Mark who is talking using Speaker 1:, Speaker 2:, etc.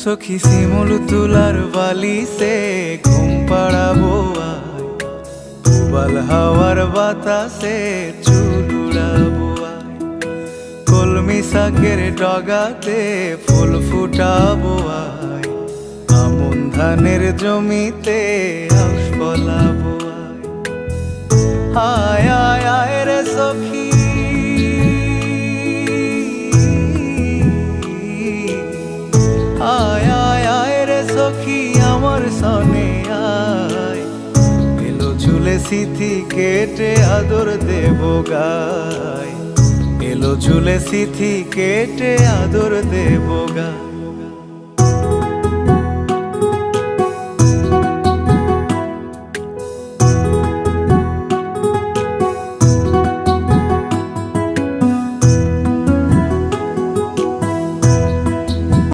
Speaker 1: সখী শিমুল তুলার বালি সে ঘুম পাড়াবো আয়, উবাল হাওয়ার বাতাসে চুল উড়াবো আয়, কলমি শাকের ডগাতে ফুল ফুটাবো আয়, আমন ধানের জমিতে আউশ ফলাবো আয়। আয় আয় আয় রে সখী, আয় আয় আয় রে সখী আমার সনে আয়, এলো ঝুলে সিথি কেটে আদর দেব গায়, এলো ঝুলে সিথি কেটে আদর দেব গায়।